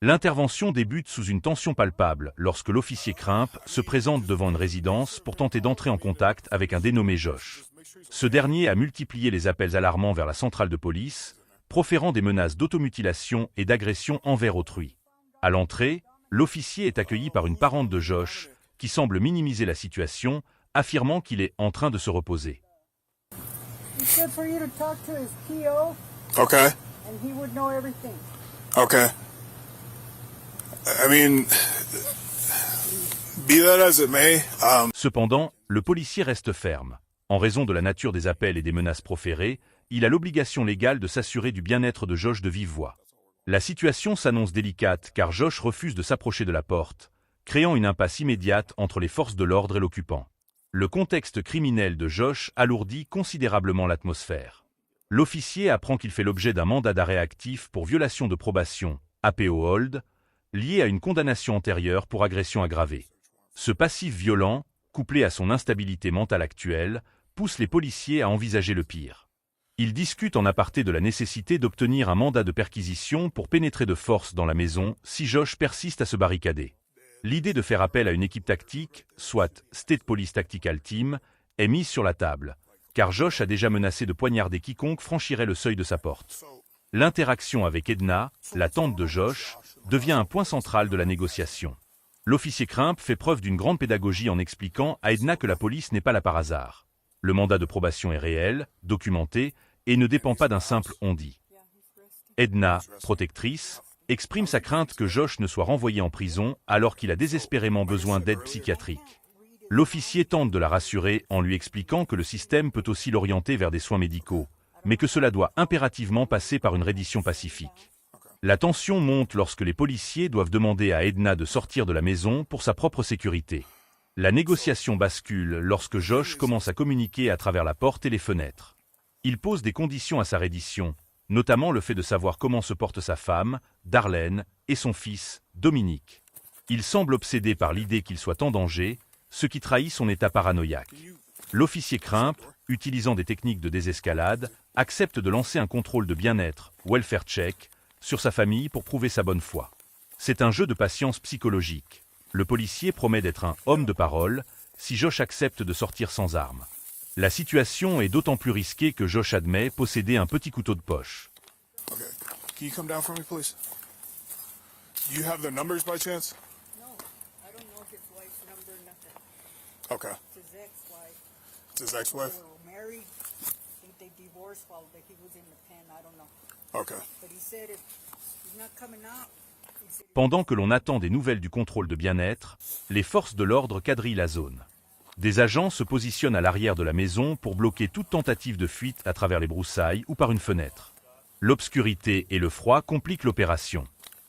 L'intervention débute sous une tension palpable lorsque l'officier Crimp se présente devant une résidence pour tenter d'entrer en contact avec un dénommé Josh. Ce dernier a multiplié les appels alarmants vers la centrale de police, proférant des menaces d'automutilation et d'agression envers autrui. À l'entrée, l'officier est accueilli par une parente de Josh qui semble minimiser la situation, affirmant qu'il est en train de se reposer. Okay. Okay. I mean, be that as it may, Cependant, le policier reste ferme. En raison de la nature des appels et des menaces proférées, il a l'obligation légale de s'assurer du bien-être de Josh de vive voix. La situation s'annonce délicate car Josh refuse de s'approcher de la porte, créant une impasse immédiate entre les forces de l'ordre et l'occupant. Le contexte criminel de Josh alourdit considérablement l'atmosphère. L'officier apprend qu'il fait l'objet d'un mandat d'arrêt actif pour violation de probation, APO hold, lié à une condamnation antérieure pour agression aggravée. Ce passif violent, couplé à son instabilité mentale actuelle, pousse les policiers à envisager le pire. Ils discutent en aparté de la nécessité d'obtenir un mandat de perquisition pour pénétrer de force dans la maison si Josh persiste à se barricader. L'idée de faire appel à une équipe tactique, soit State Police Tactical Team, est mise sur la table, car Josh a déjà menacé de poignarder quiconque franchirait le seuil de sa porte. L'interaction avec Edna, la tante de Josh, devient un point central de la négociation. L'officier Crimp fait preuve d'une grande pédagogie en expliquant à Edna que la police n'est pas là par hasard. Le mandat de probation est réel, documenté, et ne dépend pas d'un simple on-dit. Edna, protectrice, exprime sa crainte que Josh ne soit renvoyé en prison alors qu'il a désespérément besoin d'aide psychiatrique. L'officier tente de la rassurer en lui expliquant que le système peut aussi l'orienter vers des soins médicaux, mais que cela doit impérativement passer par une reddition pacifique. La tension monte lorsque les policiers doivent demander à Edna de sortir de la maison pour sa propre sécurité. La négociation bascule lorsque Josh commence à communiquer à travers la porte et les fenêtres. Il pose des conditions à sa reddition, notamment le fait de savoir comment se porte sa femme, Darlene, et son fils, Dominique. Il semble obsédé par l'idée qu'il soit en danger, ce qui trahit son état paranoïaque. L'officier Crimp, utilisant des techniques de désescalade, accepte de lancer un contrôle de bien-être, welfare check, sur sa famille pour prouver sa bonne foi. C'est un jeu de patience psychologique. Le policier promet d'être un homme de parole si Josh accepte de sortir sans arme. La situation est d'autant plus risquée que Josh admet posséder un petit couteau de poche. okay. Can you come down for me, please? Do you have the numbers by chance? No, I don't know his wife's number, nothing. Okay. It's his ex-wife. It's his ex-wife? They were married. I think they divorced while he was in the pen. I don't know. Okay. But he said if he's not coming out, he said Pendant que l'on attend des nouvelles du contrôle de bien-être, les forces de l'ordre quadrillent la zone. Des agents se positionnent à l'arrière de la maison pour bloquer toute tentative de fuite à travers les broussailles ou par une fenêtre. L'obscurité et le froid compliquent l'opération.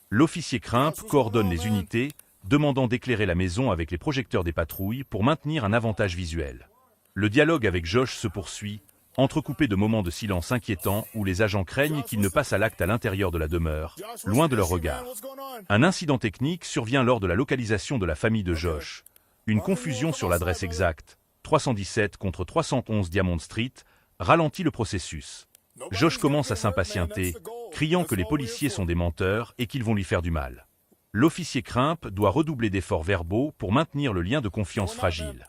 L'officier Crimp coordonne les unités, demandant d'éclairer la maison avec les projecteurs des patrouilles pour maintenir un avantage visuel. Le dialogue avec Josh se poursuit, entrecoupé de moments de silence inquiétants où les agents craignent qu'il ne passe à l'acte à l'intérieur de la demeure, loin de leur regard. Un incident technique survient lors de la localisation de la famille de Josh. Une confusion sur l'adresse exacte, 317 contre 311 Diamond Street, ralentit le processus. Josh commence à s'impatienter, criant que les policiers sont des menteurs et qu'ils vont lui faire du mal. L'officier Crimp doit redoubler d'efforts verbaux pour maintenir le lien de confiance fragile.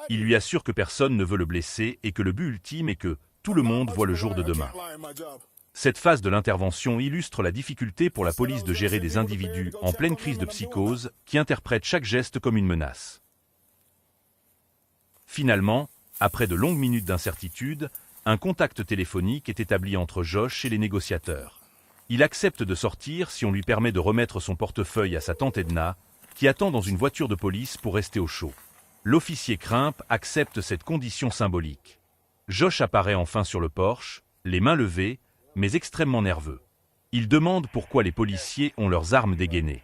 Il lui assure que personne ne veut le blesser et que le but ultime est que tout le monde voit le jour de demain. Cette phase de l'intervention illustre la difficulté pour la police de gérer des individus en pleine crise de psychose qui interprètent chaque geste comme une menace. Finalement, après de longues minutes d'incertitude, un contact téléphonique est établi entre Josh et les négociateurs. Il accepte de sortir si on lui permet de remettre son portefeuille à sa tante Edna, qui attend dans une voiture de police pour rester au chaud. L'officier Crimp accepte cette condition symbolique. Josh apparaît enfin sur le porche, les mains levées, mais extrêmement nerveux. Il demande pourquoi les policiers ont leurs armes dégainées.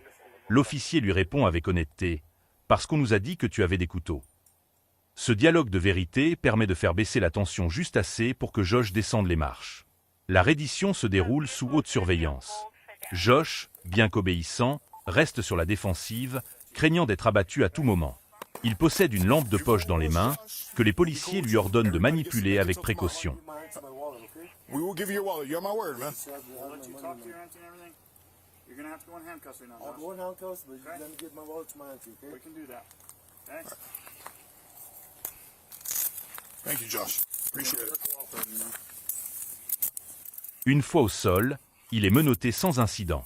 L'officier lui répond avec honnêteté « Parce qu'on nous a dit que tu avais des couteaux ». Ce dialogue de vérité permet de faire baisser la tension juste assez pour que Josh descende les marches. La reddition se déroule sous haute surveillance. Josh, bien qu'obéissant, reste sur la défensive, craignant d'être abattu à tout moment. Il possède une lampe de poche dans les mains, que les policiers lui ordonnent de manipuler avec précaution. You're gonna have to go in handcuffs right now, I'll Josh. go in handcuffs, but Okay. let me get my wallet to my entry, okay? We can do that. Thanks. Thank you, Josh. Appreciate it. Une fois au sol, il est menotté sans incident.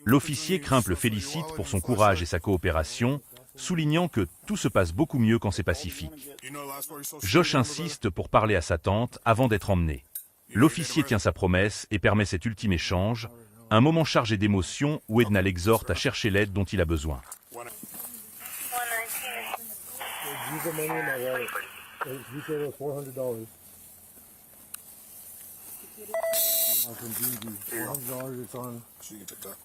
L'officier Crump le félicite pour son courage et sa coopération, soulignant que tout se passe beaucoup mieux quand c'est pacifique. You know the last part of your social Josh security number, insiste pour parler à sa tante avant d'être emmené. L'officier tient sa promesse et permet cet ultime échange, un moment chargé d'émotions où Edna l'exhorte à chercher l'aide dont il a besoin. brother? Use the money in my wallet. You said it was $400. From GG. $400, it's on So you can take that.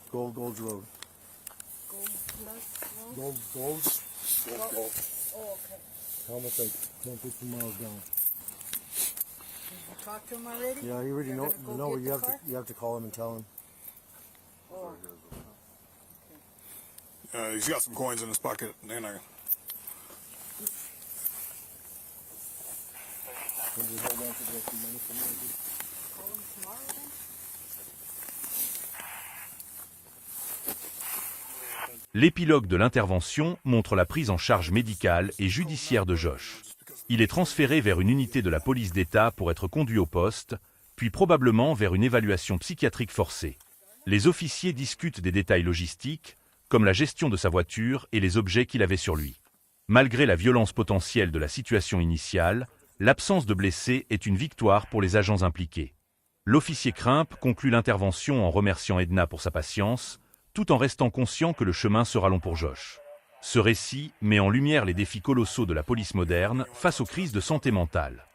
Gold Road. Gold plus, no? Gold? Gold. Oh, okay. How much, like 10, 15 miles down? Did you talk to him already? Yeah, he already You're know. gonna go No, get you the have car? to. You have to call him and tell him. Oh, He's got some coins in his pocket. And I, Can you hold on to the extra money for me? call him tomorrow then? L'épilogue de l'intervention montre la prise en charge médicale et judiciaire de Josh. Il est transféré vers une unité de la police d'État pour être conduit au poste, puis probablement vers une évaluation psychiatrique forcée. Les officiers discutent des détails logistiques, comme la gestion de sa voiture et les objets qu'il avait sur lui. Malgré la violence potentielle de la situation initiale, l'absence de blessés est une victoire pour les agents impliqués. L'officier Crump conclut l'intervention en remerciant Edna pour sa patience, tout en restant conscient que le chemin sera long pour Josh. Ce récit met en lumière les défis colossaux de la police moderne face aux crises de santé mentale.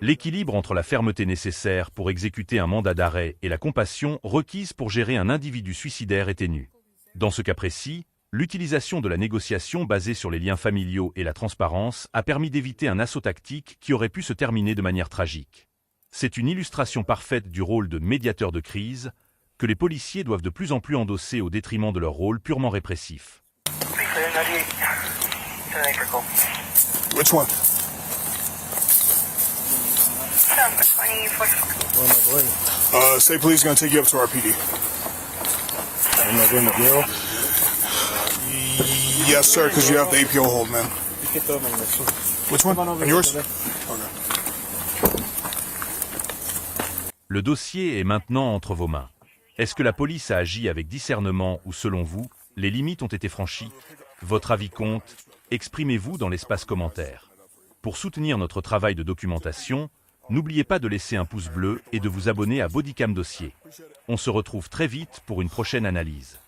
L'équilibre entre la fermeté nécessaire pour exécuter un mandat d'arrêt et la compassion requise pour gérer un individu suicidaire est ténue. Dans ce cas précis, l'utilisation de la négociation basée sur les liens familiaux et la transparence a permis d'éviter un assaut tactique qui aurait pu se terminer de manière tragique. C'est une illustration parfaite du rôle de médiateur de crise que les policiers doivent de plus en plus endosser au détriment de leur rôle purement répressif. which one? Where am I going? Say please gonna take you up to our PD. Am I going to jail? Yes, sir, because you have the APO hold, man. Which one? And yours? Okay. Le dossier est maintenant entre vos mains. Est-ce que la police a agi avec discernement ou, selon vous, les limites ont été franchies? Votre avis compte. Exprimez-vous dans l'espace commentaire. Pour soutenir notre travail de documentation, n'oubliez pas de laisser un pouce bleu et de vous abonner à Bodycam Dossier. On se retrouve très vite pour une prochaine analyse.